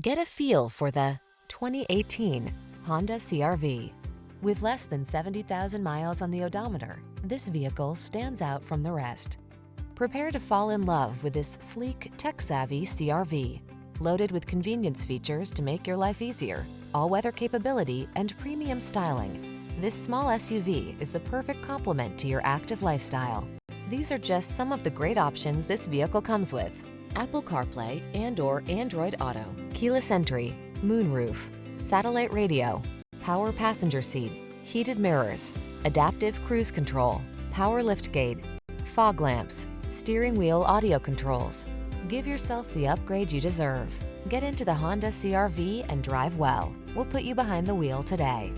Get a feel for the 2018 Honda CR-V. With less than 70,000 miles on the odometer, this vehicle stands out from the rest. Prepare to fall in love with this sleek, tech-savvy CR-V. Loaded with convenience features to make your life easier, all-weather capability, and premium styling, this small SUV is the perfect complement to your active lifestyle. These are just some of the great options this vehicle comes with: Apple CarPlay and/or Android Auto, keyless entry, moonroof, satellite radio, power passenger seat, heated mirrors, adaptive cruise control, power liftgate, fog lamps, steering wheel audio controls. Give yourself the upgrade you deserve. Get into the Honda CR-V and drive well. We'll put you behind the wheel today.